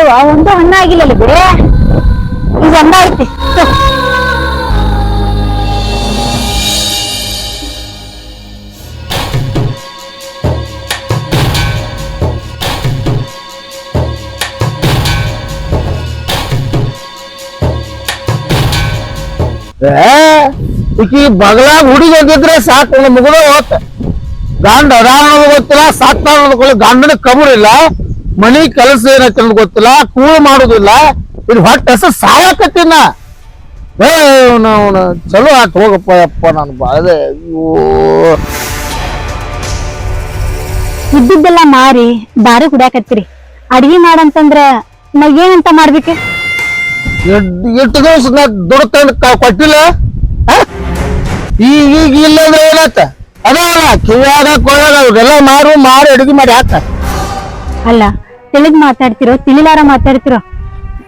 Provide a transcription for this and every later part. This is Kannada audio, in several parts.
ಅಲ್ವಾ ಒಂದು ಹಣ್ಣ ಆಗಿಲ್ಲಲ್ಲ ಬಿಡೆ ಈಗ ಒಂದ ಐತಿ ಈಕಿ ಬಗಲಾಗ ಹುಡುಗಿ ಹೋಗಿದ್ರೆ ಸಾಕು ಮುಗಿದ ಹೋತ ಗಂಡ ಅದಾನ ಗೊತ್ತಿಲ್ಲ ಸಾಕ್ತ ಗಂಡನ ಕಬರಿಲ್ಲ ಮನಿ ಕೆಲಸ ಏನೈತೆ ಅನ್ನೋದು ಗೊತ್ತಿಲ್ಲ ಕೂಳು ಮಾಡುದಿಲ್ಲ ಇದು ಹೊಟ್ಟೆ ಹೆಸರು ಸಾಯಕತ್ತಿನ ಚಲೋ ಆತ್ ಹೋಗಪ್ಪ ಯಪ್ಪ ನಾನು ಬಾಳೆ ಅಯ್ಯೋ ಇದ್ದಿದ್ದೆಲ್ಲ ಮಾರಿ ದಾರಿ ಕುಡಿಯಾಕತ್ತೀರಿ ಅಡ್ಗಿ ಮಾಡಂತಂದ್ರ ನಾ ಏನಂತ ಮಾಡ್ಬೇಕು ಎಷ್ಟು ದಿವಸ ದುಡ್ಡು ಕೊಟ್ಟಿಲ್ಲ ಈಗ ಇಲ್ಲಂದ್ರೆ ಏನಾತ ಅದಾವಲ್ಲ ಕಿವ್ಯಾಗ ಕೊಳಗ ಇವೆಲ್ಲ ಮಾರಿ ಅಡುಗೆ ಮಾಡಿ ಹಾಕ ಅಲ್ಲ ತಿಳಿದ್ ಮಾತಾಡ್ತಿರೋ ತಿಳಿಲಾರ ಮಾತಾಡ್ತಿರೋ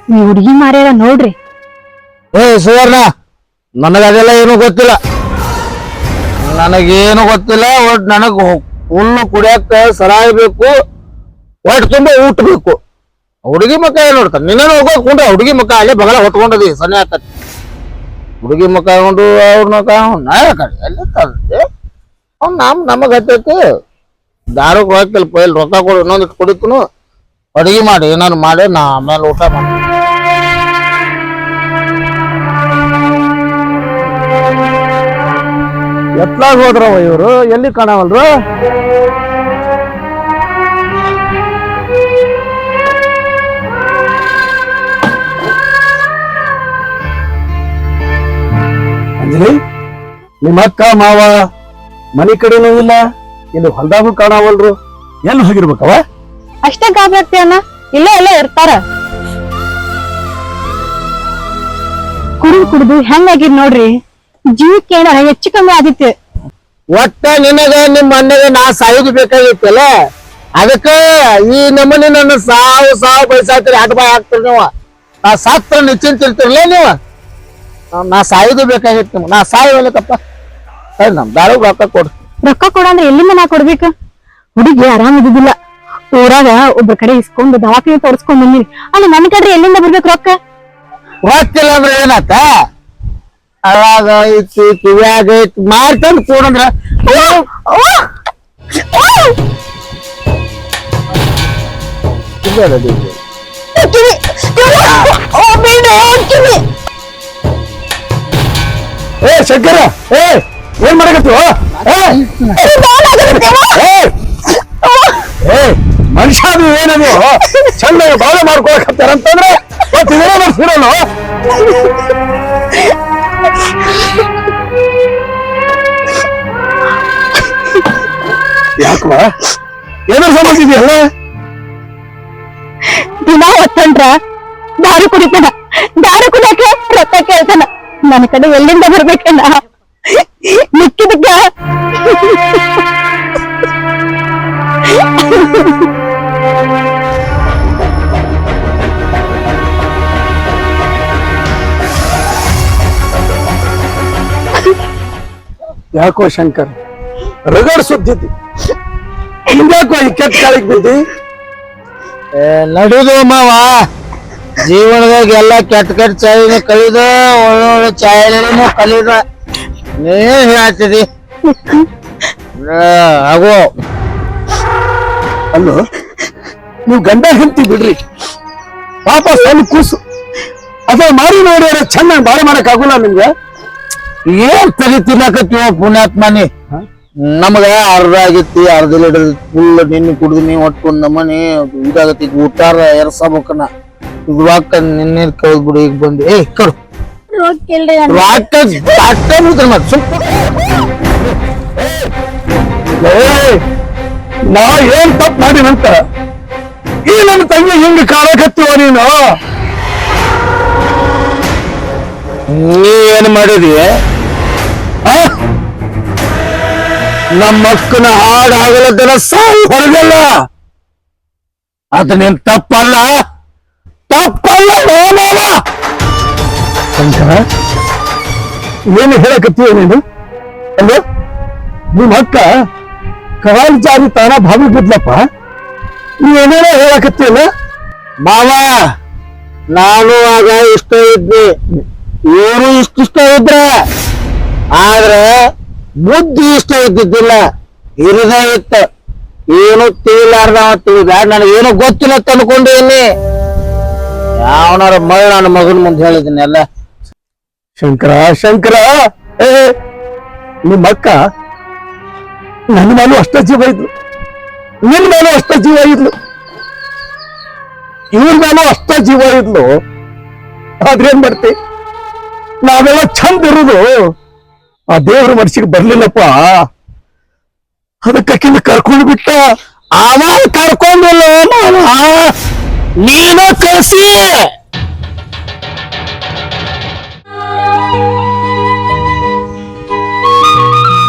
ನೀ ಹುಡುಗಿ ಮಾರ್ಯಾರ ನೋಡ್ರಿ ಸುವರ್ಣ ನನಗದೆಲ್ಲ ಏನು ಗೊತ್ತಿಲ್ಲ ನನಗೇನು ಗೊತ್ತಿಲ್ಲ ಒಟ್ ನನಗ್ ಹುಲ್ಲು ಕುಡಿಯಕ್ಕ ಸರಾಯ್ಬೇಕು ಒಟ್ಟು ತುಂಬ ಊಟ ಬೇಕು ಹುಡುಗಿ ಮಕ್ಕ ಏನ್ ನೋಡ್ತಾನೆ ನಿನ್ನ ಹೋಗೋದ್ಕೊಂಡ ಹುಡುಗಿ ಮಕ್ಕ ಅಲ್ಲೇ ಬಗಲ ಹೊತ್ಕೊಂಡದಿ ಸನ್ನೆ ಆಕತಿ ಹುಡುಗಿ ಮಕ್ಕ ಕೊಂಡು ಅವ್ರನ್ನ ನಾಯ ಕಡೆ ಎಲ್ಲ ತರ್ತೆ ಅವ್ನು ನಮಗ್ ಹತ್ತೈತಿ ದಾರಕ್ಕೆ ಹೋಗಕ್ಕಿಲ್ಲ ಪೈಲ್ ರೊಕ್ಕ ಕೊಡು ಇನ್ನೊಂದಿಟ್ಟು ಕುಡಿತನು ಅಡುಗೆ ಮಾಡಿ ಏನಾರು ಮಾಡಿ ನಾ ಆಮೇಲೆ ಊಟ ಮಾಡಿ ಎತ್ಲಾಗ ಹೋದ್ರವ ಇವರು ಎಲ್ಲಿ ಕಾಣವಲ್ರು ಅಂಜಲಿ ನಿಮ್ಮ ಅಕ್ಕ ಮಾವ ಮನಿ ಕಡೆನೂ ಇಲ್ಲ ಇಲ್ಲಿ ಹೊಲ್ದಾಗೂ ಕಾಣವಲ್ರು ಎಲ್ಲಿ ಹೋಗಿರ್ಬೇಕವ ಅಷ್ಟೇ ಗಾಬರಿ ಅಣ್ಣ ಇಲ್ಲ ಎಲ್ಲ ಇರ್ತಾರ ಕುಡಿದು ಹೆಂಗಾಗಿರ್ ನೋಡ್ರಿ ಜೀವಕ್ಕೆ ಏನಾರ ಹೆಚ್ಚು ಕಮ್ಮಿ ಆದಿತ್ತು ಒಟ್ಟ ನಿನಗ ನಿಮ್ಮ ಅಣ್ಣಗೆ ನಾ ಸಾಯುದು ಬೇಕಾಗಿತ್ತಲ್ಲ ಅದಕ್ಕ ಈ ನಮ್ಮನೆ ನನ್ನ ಸಾವು ಬಯಸಾತ್ರಿ ಆಟ ಬಾಯ್ ಹಾಕ್ತಿರಿ ನೀವು ನಾ ಸಾತ್ರ ನಿಶ್ಚಿಂತಿರ್ತಿರ್ಲ ನೀವು ನಾ ಸಾಯುದು ಬೇಕಾಗಿತ್ತು ನಾ ಸಾಯುವಲ್ಲಕ್ಕಪ್ಪ ನಮ್ ದಾರು ರೊಕ್ಕ ಕೊಡಂದ್ರೆ ಎಲ್ಲಿಂದ ನಾ ಕೊಡ್ಬೇಕು ಹುಡುಗಿ ಆರಾಮ್ ಇದ್ದಿದ್ದಿಲ್ಲ ಊರಾಗ ಒಬ್ಬರ ಕಡೆ ಇಸ್ಕೊಂಡು ದವಾಖಾನೆ ತೋರಿಸ್ಕೊಂಡ್ ಬಂದಿನಿ ಅಲ್ಲಿ ನನ್ ಕಡೆ ಎಲ್ಲಿಂದ ಬರ್ಬೇಕು ರೊಕ್ಕ ಗೊತ್ತಿಲ್ಲ ಅಂದ್ರೆ ಏನಾತ ಅವಾಗ ಐತಿ ಕಿವ್ಯಾಗ ಐತಿ ಮಾಡ್ಕೊಂಡು ಕೂಡಂದ್ರ ಏ ಶಂಕರ ಏನ್ ಮಾಡಕತ್ತೀವ ಮನುಷ್ಯ ಅದು ಏನದು ಚಂದ ಬಾಳೆ ಮಾಡ್ಕೊಳಕತ್ತಾರ ಅಂತಂದ್ರೆ ಬರ್ಸಿರೋನು ಯಾಕವಾ ಏನಾರು ಸಮಸ್ಯೆ ಇದೆಯಲ್ಲ ದಿನ ಹೊತ್ತಂದ್ರ ದಾರು ಕುಡಿತಾನ ದಾರು ಕುಡಿಯಕ್ಕೆ ರೊಕ್ಕ ಕೇಳ್ತಾನ ನನ್ನ ಕಡೆ ಎಲ್ಲಿಂದ ಬರ್ಬೇಕಣ್ಣ ಮಿಕ್ಕಿದಕ್ಕ ಯಾಕೋ ಶಂಕರ್ ರಗಡ್ ಸುದ್ದಿದ್ದಿ ಹಿಂಗ್ಯಾಕೋ ಈ ಕೆಟ್ಟ ಕಾಲಿಗೆ ಬಿದ್ದಿ ನಡುದು ಮಾವ ಜೀವನದಾಗ ಎಲ್ಲ ಕೆಟ್ಟ ಚಾಯಿನ ಕಲಿದ ಒಳ್ಳೊಳ್ಳೆ ಚಾಯನೂ ಕಲಿದ ನೀನ್ ಹೇಳ್ತಿದಿ ಆಗೋ ಅಲ್ಲೋ ನೀವು ಗಂಡ ಹೆಂಡ್ತಿ ಬಿಡ್ರಿ ಪಾಪ ಸಣ್ಣ ಕೂಸು ಅದ ಮಾರಿ ನೋಡ್ಯಾರ ಚೆನ್ನಾಗಿ ಬಾಳೆ ಮಾಡಕ್ ಆಗುಲ್ಲ ನಿಮ್ಗೆ ಏನ್ ತಲೆ ತಿನ್ನಕತ್ತೀವ ಪುಣ್ಯಾತ್ಮನಿ ನಮಗ ಅರ್ಧ ಆಗಿತ್ತಿ ಅರ್ಧ ಲೀಟರ್ ಫುಲ್ ನಿನ್ನೆ ಕುಡ್ದಿನಿ ಒಟ್ಟು ನಮ್ಮನೆ ಇದಾಗತಿ ಊಟಾರ ಎರಸಬೇಕನ್ನ ಇದ್ವಾಕ ನಿನ್ನೆ ಕಳ್ದ್ ಬಿಡು ಈಗ ಬಂದು ಕಡು ನಾ ಏನ್ ತಪ್ಪು ಮಾಡಿನಂತ ಈ ನನ್ನ ತಂಗಿ ಹಿಂಗ ಕಾಳಕತ್ತೀವ ನೀನು ನೀ ಏನ್ ಮಾಡಿದಿ ನಮ್ಮ ಮಕ್ಕನ ಹಾಡು ಆಗಲದನ ಸಾವು ಹೊರಗಲ್ಲ ಅದನ್ನೇನ್ ತಪ್ಪಲ್ಲ ಶಂಕರ ಏನು ಹೇಳಕತ್ತೀಯ ನೀನು ಅಲ್ಲ ನಿಮ್ಮ ಅಕ್ಕ ಕವಾಲ್ ಜಾರಿ ತಾನ ಭಾವಿ ಬಿದ್ಲಪ್ಪ ನೀವೇನೇನೋ ಹೇಳಕತ್ತೀಯಲ್ಲ ಮಾವ ನಾನು ಆಗ ಇಷ್ಟ ಇದ್ದೆ, ಇವರು ಇಷ್ಟ ಇದ್ರೆ, ಆದ್ರೆ ಬುದ್ಧಿ ಇಷ್ಟ ಇದ್ದಿದ್ದಿಲ್ಲ, ಹೃದಯ ಇತ್ತು. ಏನು ತಿಳಿಲಾರ್ದ ತಿಳಿದ ನನಗೇನು ಗೊತ್ತಿಲ್ಲ ತಂದ್ಕೊಂಡೇನಿ. ಯಾವನಾರ ಮಗಳು ನನ್ನ ಮಗನ ಮುಂದೆ ಹೇಳಿದ್ದೀನಿ ಎಲ್ಲ. ಶಂಕರ ನಿಮ್ಮ ಅಕ್ಕ ನನ್ನ ಮೇಲೂ ಅಷ್ಟ ಜೀವ ಇದ್ಲು, ನಿನ್ನ ಮೇಲೂ ಅಷ್ಟ ಜೀವ ಇದ್ಲು, ಇವ್ರ ಮೇಲೂ ಅಷ್ಟ ಜೀವ ಇದ್ಲು. ಆದ್ರೇನ್ ಮಾಡ್ತಿ, ನಾವೆಲ್ಲ ಚಂದ ಇರುದು ಆ ದೇವ್ರ ಮನಸ್ಸಿಗೆ ಬರ್ಲಿಲ್ಲಪ್ಪ. ಅದಕ್ಕಿಂತ ಕರ್ಕೊಂಡು ಬಿಟ್ಟ. ಅವ ಕರ್ಕೊಂಡಿಲ್ಲ ಮಾವ, ನೀನು ಕಳ್ಸಿ.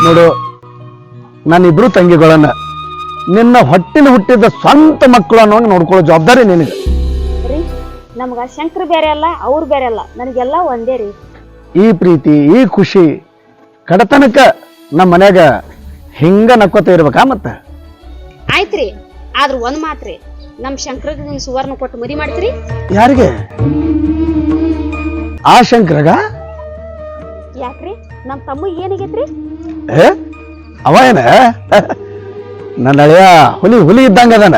ನೋಡು, ನಾನಿಬ್ರು ತಂಗಿಗಳನ್ನ ನಿನ್ನ ಹೊಟ್ಟಿನ ಹುಟ್ಟಿದ ಸ್ವಂತ ಮಕ್ಕಳು ಅನ್ನೋಂಗೆ ನೋಡ್ಕೊಳ್ಳೋ ಜವಾಬ್ದಾರಿ ನಿನಗೆ. ರೀ ನಮ್ಗ ಶಂಕರ್ ಬೇರೆ ಅಲ್ಲ, ಅವ್ರು ಬೇರೆ ಅಲ್ಲ, ನನಗೆಲ್ಲ ಒಂದೇ ರೀ. ಈ ಪ್ರೀತಿ, ಈ ಖುಷಿ ಕಡತನಕ ನಮ್ಮ ಮನ್ಯಾಗ ಹಿಂಗ ನಕ್ಕೋತ ಇರ್ಬೇಕಾ? ಮತ್ತ ಆಯ್ತ್ರಿ, ಆದ್ರ ಒಂದ್ ಮಾತ್ರಿ, ನಮ್ ಶಂಕರ್ಗ ನಿಮ್ ಸುವರ್ಣ ಕೊಟ್ಟು ಮದಿ ಮಾಡ್ತೀರಿ? ಯಾರಿಗೆ? ಆ ಶಂಕರಗ? ಯಾಕ್ರಿ, ನಮ್ ತಮ್ಮ ಏನಾಗೈತ್ರಿ? ಏ ಅವ ಏನ ನನ್ನ ಹಳೆಯ ಹುಲಿ ಇದ್ದಂಗ ಅದಾನ.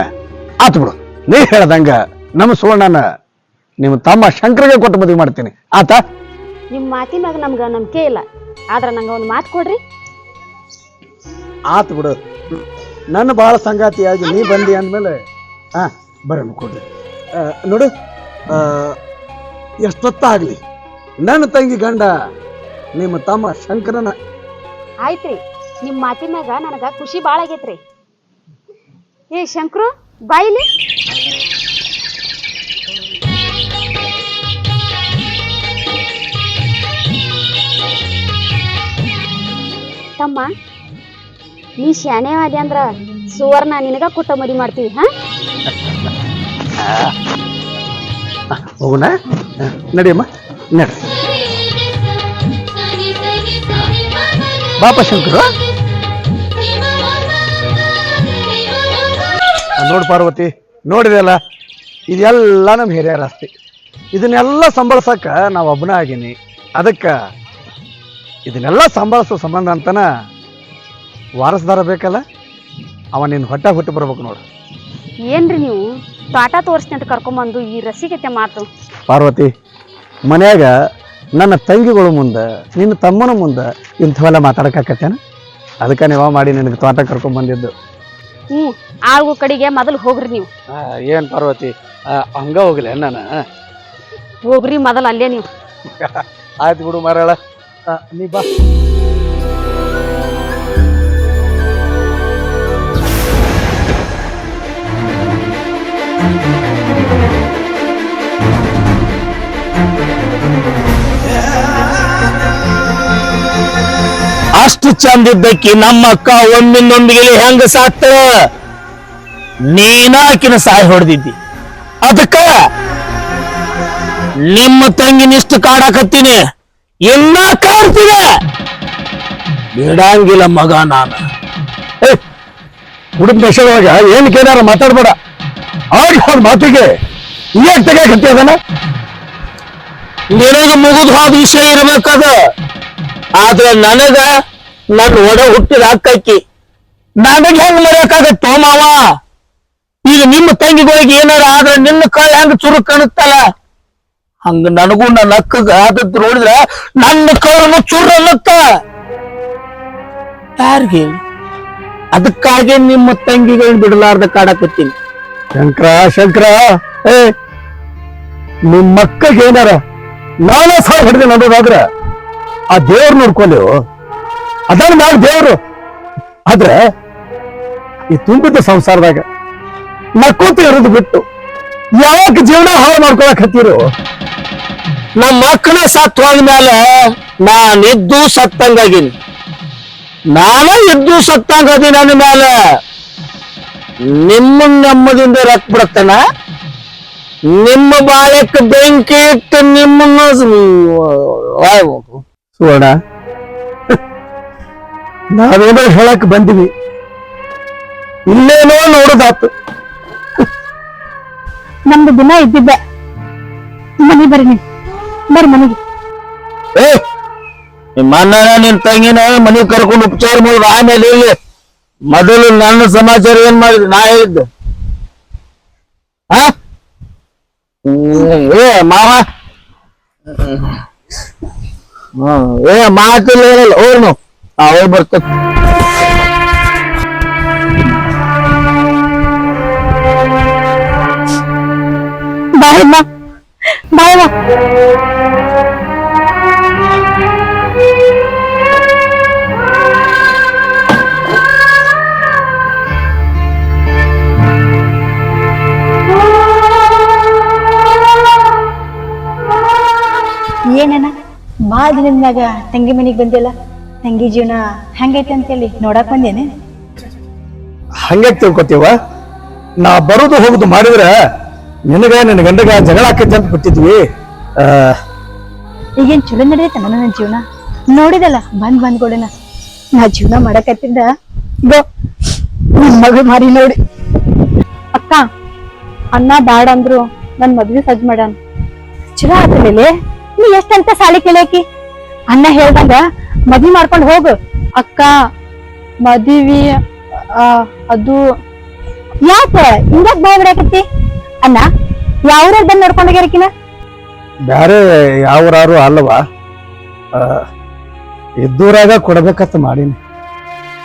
ಆತ್ ಬಿಡು, ನೀ ಹೇಳ್ದಂಗ ನಮ್ಮ ಸುವರ್ಣನ ನಿಮ್ಮ ತಮ್ಮ ಶಂಕರ್ಗೆ ಕೊಟ್ಟು ಮದುವೆ ಮಾಡ್ತೀನಿ, ಆತ? ನಿಮ್ ಮಾತಿನಾಗ ನಮ್ಗ ನಂಬಿಕೆ ಇಲ್ಲ, ಆದ್ರ ನಂಗ ಒಂದ್ ಮಾತು ಕೊಡ್ರಿ. ಆತ್ ಬಿಡು, ನನ್ನ ಬಹಳ ಸಂಗಾತಿಯಾಗಿ ನೀ ಬಂದಿ ಅಂದ್ಮೇಲೆ ಬರೋಣ ಕೊಡ್ರಿ. ನೋಡು, ಎಷ್ಟೊತ್ತಾಗ್ಲಿ ನನ್ನ ತಂಗಿ ಗಂಡ ನಿಮ್ಮ ತಮ್ಮ ಶಂಕರನ. ಆಯ್ತ್ರಿ, ನಿಮ್ ಮಾತಿನಾಗ ನನಗ ಖುಷಿ ಬಾಳ ಆಗೈತ್ರಿ. ಏ ಶಂಕರು, ಬಾಯಿಲಿ. ತಮ್ಮ, ನೀ ಶಾಣೆವಾದಿ ಅಂದ್ರ ಸುವರ್ಣ ನಿನಗ ಕೊಟ್ಟ ಮದಿ ಮಾಡ್ತೀವಿ. ಹೋಗೋಣ, ನಡಿಯಮ್ಮ, ನಡಿ. ಬಾಪ ಶಂಕರ. ನೋಡು ಪಾರ್ವತಿ, ನೋಡಿದೆಲ್ಲ, ಇದೆಲ್ಲ ನಮ್ಮ ಹಿರಿಯರ ಆಸ್ತಿ. ಇದನ್ನೆಲ್ಲ ಸಂಭಾಳ್ಸಕ್ಕ ನಾವು ಒಬ್ಬನ ಆಗೀನಿ. ಅದಕ್ಕ ಇದನ್ನೆಲ್ಲ ಸಂಭಾಳಿಸೋ ಸಂಬಂಧ ಅಂತನ ವಾರಸ್ದಾರ ಬೇಕಲ್ಲ, ಅವ ನಿನ್ನ ಹೊಟ್ಟೆ ಹುಟ್ಟಿ ಬರ್ಬೇಕು ನೋಡು. ಏನ್ರಿ ನೀವು ತಾಟ ತೋರಿಸ್ತೀನಿ ಅಂತ ಕರ್ಕೊಂಬಂದು ಈ ರಸಿಕತೆ ಮಾತು? ಪಾರ್ವತಿ, ಮನ್ಯಾಗ ನನ್ನ ತಂಗಿಗಳು ಮುಂದೆ, ನಿನ್ನ ತಮ್ಮನ ಮುಂದೆ ಇಂಥವೆಲ್ಲ ಮಾತಾಡಕ್ಕಾಕತ್ತೇನ? ಅದಕ್ಕೆ ನೀವ ಮಾಡಿ ನಿನಗೆ ತೋಟ ಕರ್ಕೊಂಡ್ ಬಂದಿದ್ದು. ಆಳ್ಗು ಕಡೆಗೆ ಮೊದಲು ಹೋಗ್ರಿ ನೀವು. ಏನ್ ಪಾರ್ವತಿ, ಹಂಗ ಹೋಗ್ಲಿ ನಾನು? ಹೋಗ್ರಿ ಮೊದಲು ಅಲ್ಲೇ ನೀವು. ಆಯ್ತು ಬಿಡು ಮಾರಾಳ, ನೀ ಬಾ. ಅಷ್ಟು ಚಂದ ಇದ್ದಕ್ಕಿ ನಮ್ಮ ಅಕ್ಕ ಒಮ್ಮಿನೊಂದಿಗೆ ಹೆಂಗ ಸಾಕ್ತಾಳ? ನೀನಾಕಿನ ಸಾಯಿ ಹೊಡೆದಿದ್ದಿ, ಅದಕ್ಕ ನಿಮ್ಮ ತಂಗಿನಿಷ್ಟು ಕಾಡಾಕತ್ತೀನಿ, ಇನ್ನ ಕಾಡ್ತೀನಿ. ಬಿಡಂಗಿಲ್ಲ ಮಗ ನಾನು. ಹುಡುಗ ದೇಶದೊಳಗ ಏನಕ್ಕೇನಾರ ಮಾತಾಡ್ಬೇಡ. ಅವ್ರಿಗೆ ಅವ್ರ ಮಾತಿಗೆ ಏನ್ ತೆಗಿಯಕತ್ತಿ ಅದನ್ನ? ನಿನಗ ಮುಗಿದು ಹೋದ ವಿಷಯ ಇರ್ಬೇಕದ. ಆದ್ರೆ ನನಗ ನನ್ನ ಒಡ ಹುಟ್ಟಿದ ಅಕ್ಕಿ ನನಗೆ ಹೆಂಗ್ ಮರೆಯಕ್ಕಾಗತ್ತೋ ಮಾವ? ಈಗ ನಿಮ್ಮ ತಂಗಿಗಳಿಗೆ ಏನಾರ ಆದ್ರೆ ನಿನ್ನ ಕೈ ಹೆಂಗ ಚುರುಕ್ ಕಾಣುತ್ತಲ್ಲ, ಹಂಗ ನನಗೂ ನನ್ನ ಅಕ್ಕಗ ಆದದ್ದು ನೋಡಿದ್ರ ನನ್ನ ಕೈನು ಚುರು ಅನ್ನತ್ತ. ಯಾರಿಗೆ? ಅದಕ್ಕಾಗಿ ನಿಮ್ಮ ತಂಗಿಗಳನ್ನ ಬಿಡಲಾರ್ದ ಕಾಡಕತ್ತೀನಿ. ಶಂಕರ, ನಿಮ್ಮ ಮಕ್ಕಳಿಗೆ ಏನಾರ ನಾನೇ ಸಾವು ಹೊಡೆದೆ ನೋಡೋದಾದ್ರ ಆ ದೇವ್ರು ನೋಡ್ಕೊಳ್ಳಿವು, ಅದನ್ನ ಮಾಡಿ ದೇವ್ರು. ಆದ್ರೆ ಈ ತುಂಬಿದ ಸಂಸಾರದಾಗ ನಕ್ಕೋತ ಇರೋದು ಬಿಟ್ಟು ಯಾಕೆ ಜೀವನ ಹಾಳು ಮಾಡ್ಕೊಳಕ್ ಹತ್ತಿರು? ನಮ್ಮ ಮಕ್ಕಳ ಸತ್ ಹೋದ್ಮೇಲೆ ನಾನಿದ್ದು ಸತ್ತಂಗಾಗಿನಿ, ನಾನು ಇದ್ದು ಸತ್ತಂಗದಿ. ನನ್ನ ಮೇಲೆ ನಿಮ್ಮ ನೆಮ್ಮದಿಂದ ರಕ್ ಬಿಡತ್ತನ, ನಿಮ್ಮ ಬಾಳಕ್ಕೆ ಬೆಂಕಿ ಇಟ್ಟು ನಿಮ್ಮನ್ನು ಸುವರ್ಣ, ನಾವೇನೋ ಹೇಳಕ್ ಬಂದಿವಿ, ಇಲ್ಲೇನೋ ನೋಡೋದಾತು. ನಮ್ದು ದಿನ ಇದ್ದಿದ್ದೆ. ಮನಿ ಬರ್ರಿ ನೀವು, ಬರ್ರಿ ಮನೆಗೆ. ಏ ನಿಮ್ಮ ಅಣ್ಣನ ನಿನ್ ತಂಗಿನ ಮನಿ ಕರ್ಕೊಂಡು ಉಪಚಾರ ಮಾಡೋದು ಆಮೇಲೆ ಇಲ್ಲಿ ಮೊದಲು ನನ್ನ ಸಮಾಚಾರ ಏನ್ ಮಾಡಿದ್ವಿ ನಾ ಹೇಳಿದ್ದು ಏ ಮಾವ ಏ ಮಾತಿಲ್ಲ ಏನಲ್ಲ ಹೋಗ್ನು ಹೋಗಿ ಬರ್ತೇನೆ. ಬಾಯಮ್ಮ ಬಾಯಮ್ಮ. ಏನಣ್ಣ ಭಾಳ ದಿನದ ತಂಗಿ ಮನೆಗೆ ಬಂದಿಲ್ಲ, ತಂಗಿ ಜೀವನ ಹೆಂಗೈತೆ ಅಂತೇಳಿ ನೋಡಕ್ ಬಂದೇನೆ. ಹಂಗೆ ತಿಳ್ಕೊತೀವ, ನಾ ಬರೋದು ಹೋಗುದು ಮಾಡಿದ್ರೆ ನಿನ್ನ ಗಂಡಗ ಜಗಳ ಆಕೈತಿ ಅಂತ ಬಿಟ್ಟಿದ್ವಿ. ಈಗೇನ್ ಚಲೋ ನಡೆದೈತೆ ನನ್ನ ಜೀವನ ನೋಡಿದಲ್ಲ, ಬಂದ್ಕೊಡೋಣ. ನಾ ಜೀವನ ಮಾಡಕತ್ತಿದ್ದ ಮಗಳು ಮಾರಿ ನೋಡಿ. ಅಕ್ಕ ಅಣ್ಣ ಬ್ಯಾಡ ಅಂದ್ರು ನನ್ ಮದ್ವೆ ಸಜ್ಜ ಮಾಡ್ಯಾನ. ಚಲೋ ಆತಲೆ. ನೀ ಎಷ್ಟಂತ ಸಾಲಿ ಕೇಳಾಕಿ? ಅಣ್ಣ ಹೇಳ್ದಂಗ ಮದ್ವಿ ಮಾಡ್ಕೊಂಡ್ ಹೋಗು. ಅಕ್ಕ ಮದ್ವಿ ಅದು ಯಾಕ ಹಿಂಗ್ಯಾಕ್ ಭಯ ಬಿಡಾಕತ್ತಿ? ಅಣ್ಣ ಯಾವ್ರ ಬಂದ್ ನೋಡ್ಕೊಂಡ್ ಹೋಗ್ಯಾರಕಿನ? ಬ್ಯಾರೆ ಯಾವ್ರಾರು ಅಲ್ಲವಾ, ಇದ್ದೂರಾಗ ಕೊಡ್ಬೇಕಂತ ಮಾಡೀನಿ.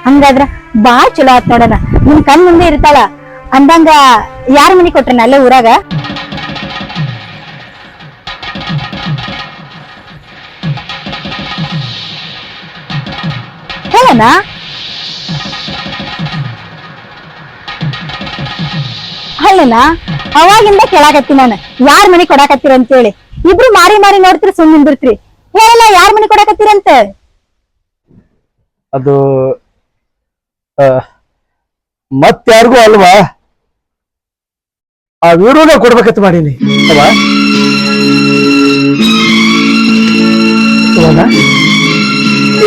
ಹಂಗಾದ್ರ ಬಾಳ್ ಚಲೋ ಆತ್ ನೋಡಣ. ನಿನ್ ಕಣ್ ಮುಂದೆ ಇರ್ತಾಳ ಅಂದಂಗ ಯಾರ ಮನಿ ಕೊಟ್ರನ ಅಲ್ಲೇ ಊರಾಗ? ಹೇಳಣ. ಅಲ್ಲನ ಅವಾಗಿಂದ ಕೇಳಾಕತ್ತಿ ನಾನು ಯಾರ ಮನಿ ಕೊಡಾಕತ್ತೀರ ಅಂತೇಳಿ. ಇಬ್ರು ಮಾರಿ ಮಾರಿ ನೋಡ್ತಿರಿ ಸುಮ್ ನಿಂದಿರ್ತ್ರಿ. ಹೇಳಲ್ಲ ಯಾರ ಮನಿ ಕೊಡಾಕತ್ತೀರಂತ? ಅದು ಮತ್ತಾರ್ಗೂ ಅಲ್ವಾ, ಆ ವೀರುಗ ಕೊಡ್ಬೇಕಂತ ಮಾಡೀನಿ.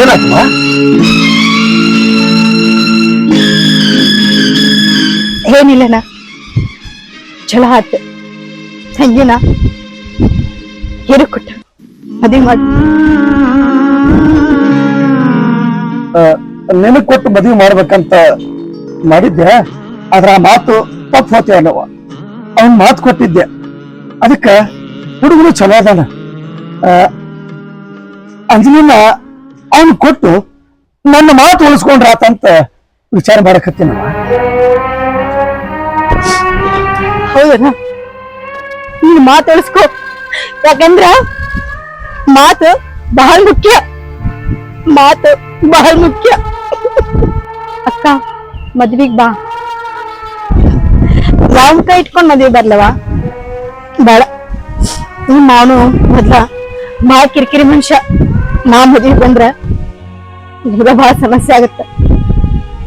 ಏನಾಗ್ತವಾ? ಏನಿಲ್ಲನ, ಚಲೋ ಆತ. ತಂಗಿನ ಕೊಟ್ಟ ಮದ್ವಿ ಮಾಡಿ ನೆನಕ್ ಕೊಟ್ಟು ಮದುವೆ ಮಾಡ್ಬೇಕಂತ ಮಾಡಿದ್ದೆ. ಆದ್ರ ಆ ಮಾತು ತಪ್ಪು ಹೋಗ್ತೇವಲ್ಲವ. ಅವನ್ ಮಾತು ಕೊಟ್ಟಿದ್ದೆ, ಅದಕ್ಕ ಹುಡುಗನು ಚಲೋ ಅದಾನ. ಅಂಜಲಿನ ಅವನ್ ಕೊಟ್ಟು ನನ್ನ ಮಾತು ಉಳಿಸ್ಕೊಂಡ್ರ ಆತಂತ ವಿಚಾರ ಮಾಡಕತ್ತೀನವ. ಹೌದನ? ನೀನ್ ಮಾತು ಉಳಿಸ್ಕೊ, ಯಾಕಂದ್ರ ಮಾತು ಬಹಳ ಮುಖ್ಯ. ಮಾತು ಬಹಳ ಮುಖ್ಯ. ಅಕ್ಕ ಮದ್ವಿಗ್ ಬಾ. ಯಾವ ಕೈ ಇಟ್ಕೊಂಡ್ ಮದ್ವೆ ಬರ್ಲವ? ಬೇಡ. ನಾನು ಮೊದ್ಲ ಬಹಳ ಕಿರಿಕಿರಿ ಮನುಷ್ಯ. ನಾ ಮದ್ವಿಗ್ ಬಂದ್ರ ನಿಮ್ಗ ಬಹಳ ಸಮಸ್ಯೆ ಆಗತ್ತ.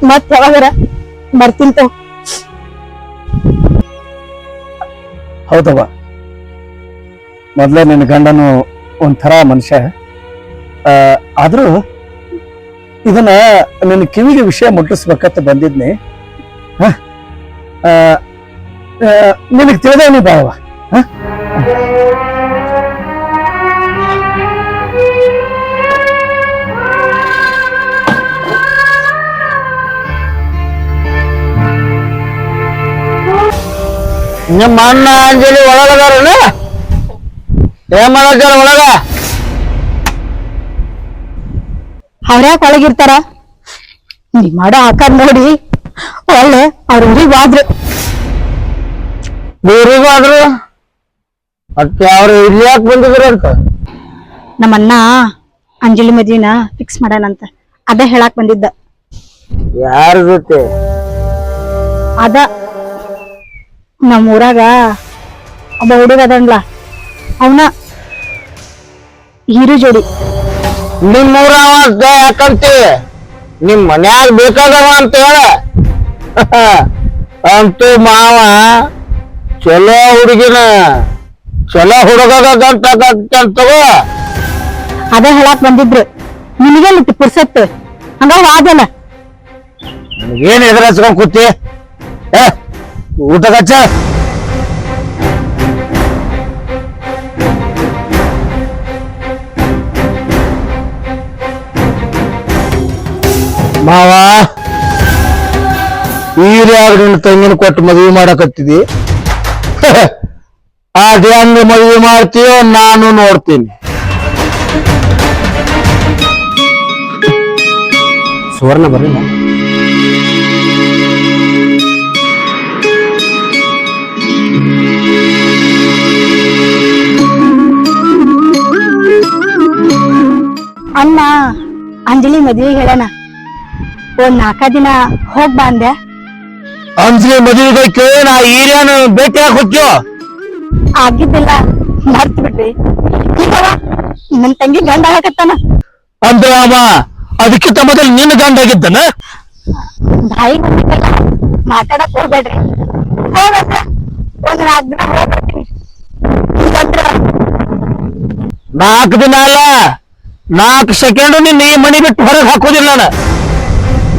ಮತ್ ಯಾವಾಗಾರ ಬರ್ತಿಂತ. ಹೌದವ್ವ, ಮೊದ್ಲೇ ನಿನ್ನ ಗಂಡನು ಒಂಥರ ಮನುಷ್ಯ. ಆದ್ರೂ ಇದನ್ನ ನಿನ್ನ ಕಿವಿಗೆ ವಿಷಯ ಮುಟ್ಟಿಸ್ಬೇಕಂತ ಬಂದಿದ್ನಿ. ನಿನಗೆ ತಿಳಿದೇನಿ ಬಾಳವ. ನಿಮ್ಮ ಅಣ್ಣ ಅಂಜಲಿ ಒಳಗದಾರನ? ಏನ್ ಮಾಡಾರ ಒಳಗ? ಅವ್ರ್ಯಾಕ ಒಳಗಿರ್ತಾರ? ನೀ ಮಾಡೋ ಆಕಾರ ನೋಡಿ ಒಳ್ಳೆ ಅವ್ರ ಊರಿಗೆ ಹೋದ್ರು. ಊರಿಗಾದ್ರು ಮತ್ತೆ ಅವ್ರು ಇಲ್ಲಿ ಯಾಕೆ ಬಂದಿದ್ರು ಅಂತ? ನಮ್ಮಣ್ಣ ಅಂಜಲಿ ಮದ್ವಿನ ಫಿಕ್ಸ್ ಮಾಡಾನಂತ, ಅದ ಹೇಳಾಕ್ ಬಂದಿದ್ದ. ಯಾರ ಜೊತೆ? ಅದ ನಮ್ ಊರಾಗ ಒಬ್ಬ ಹುಡುಗ ಅದನ್ಲ, ಅವನ ಹೀರು ಜೋಡಿ. ನಿಮ್ಮೂರ ಯಾಕಂತಿ? ನಿಮ್ ಮನ್ಯಾಗ ಬೇಕಾದವ ಅಂತ ಹೇಳ. ಅಂತೂ ಮಾವ ಚಲೋ ಹುಡುಗಿನ ಚಲೋ ಹುಡುಗದಂತ ತಗೋ. ಅದ ಹೇಳಾಕ್ ಬಂದಿದ್ರು. ನಿನಗೆ ಪುರ್ಸತ್ ಹಂಗ ವಾದಲ್ಲ. ಏನ್ ಎದುರು ಹಚ್ಕೊಂಡ್ ಕೂತಿ? ಊಟ ಕಚ್ಚ ಮಾವ ಈರ್ಯಾಗ ನಿನ್ನ ತಂಗಿನ ಕೊಟ್ಟು ಮದುವೆ ಮಾಡಕತ್ತಿದಿ ಅದ್ ಹೆಂಗ್ ಮದುವೆ ಮಾಡ್ತೀಯೋ ನಾನು ನೋಡ್ತೀನಿ. ಸುವರ್ಣ ಬರಲಿಲ್ಲ. ಅಣ್ಣ ಅಂಜಲಿ ಮದ್ವೆಗೆ ಹೇಳಣ ಒಂದ್ 4 ದಿನ ಹೋಗ್ ಬಾ ಅಂದೆ. ಅಂಜಲಿ ಮದುವೆಗೆ ಕೇಳಿ ನಾ ಈರ್ಯಾನ ಭೇಟಿ ಹಾಕಿ ಆಗಿದ್ದಿಲ್ಲ ಮರ್ತ್ ಬಿಟ್ರಿ. ಈಗವ ನನ್ ತಂಗಿ ಗಂಡ ಹಾಕತ್ತಾನ. ಅಂದ್ರೆ ಅವ ಅದಕ್ಕಿಂತ ಮೊದಲು ನಿನ್ನ ಗಂಡಾಗಿದ್ದಾನ. ಬಾಯಿ ಬಂದಿದ್ದಲ್ಲ ಮಾತಾಡಕ್ ಹೋಗ್ಬೇಡ್ರಿ. ಹೋಗಂದ್ರ ಒಂದ್ 4 ದಿನ ಹೋಗ್ಬಿಡ್ತೀನಿ. 4 ದಿನ ಅಲ್ಲ 4 ಸೆಕೆಂಡ್ ನಿನ್ನ ಈ ಮನಿ ಬಿಟ್ಟು ಹೊರಗೆ ಹಾಕೋದಿಲ್ಲ ನಾನು.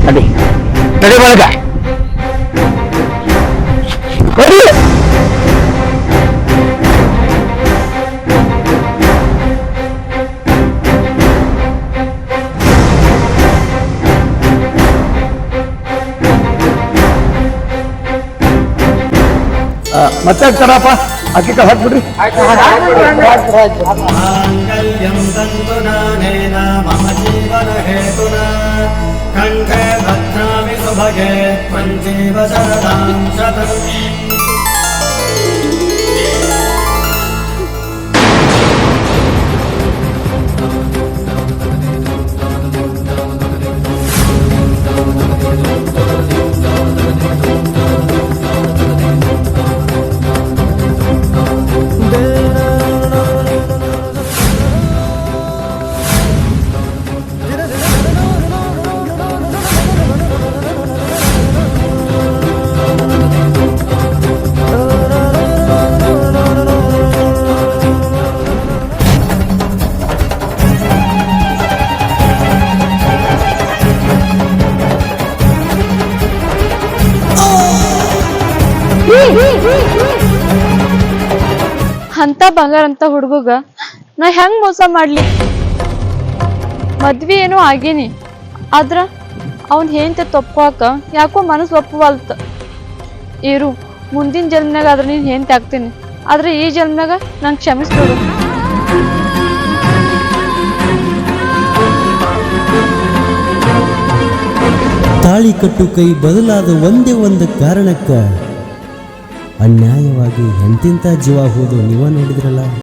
ನಡಿ ನಡಿ ಒಳಗ ನಡಿ. ಮತ್ತೆ ಹಾಕ್ತಾರಪ್ಪ ಅಕ್ಕಿ ಕಾಳು ಹಾಕ್ಬಿಡ್ರಿ. माङ्गल्यं तन्तुनानेन मम जीवनहेतुना कण्ठे भद्रामि सुभगे त्वं जीव शरदां शतम्. ಅಂತ ಬಂಗಾರ ಅಂತ ಹುಡುಗ ನಾ ಹೆಂಗ್ ಮೋಸ ಮಾಡ್ಲಿ? ಮದ್ವಿ ಏನೋ ಆಗೇನಿ, ಆದ್ರ ಅವನ್ ಹೆಂತ ತಪ್ಪಾಕ ಯಾಕೋ ಮನಸ್ಸು ಒಪ್ಪವಲ್ತ. ಇರು ಮುಂದಿನ ಜನ್ಮನಾಗ ಆದ್ರ ನೀನ್ ಹೆಂತ ಆಗ್ತೀನಿ, ಆದ್ರೆ ಈ ಜನ್ಮನಾಗ ನಂಗೆ ಕ್ಷಮಿಸ್ಬಿಡು. ತಾಳಿ ಕಟ್ಟು ಕೈ ಬದಲಾದ ಒಂದೇ ಒಂದು ಕಾರಣಕ್ಕ ಅನ್ಯಾಯವಾಗಿ ಎಂತೆಂಥ ಜೀವ ಹೋದು ನೀವ ನೋಡಿದ್ರಲ್ಲ.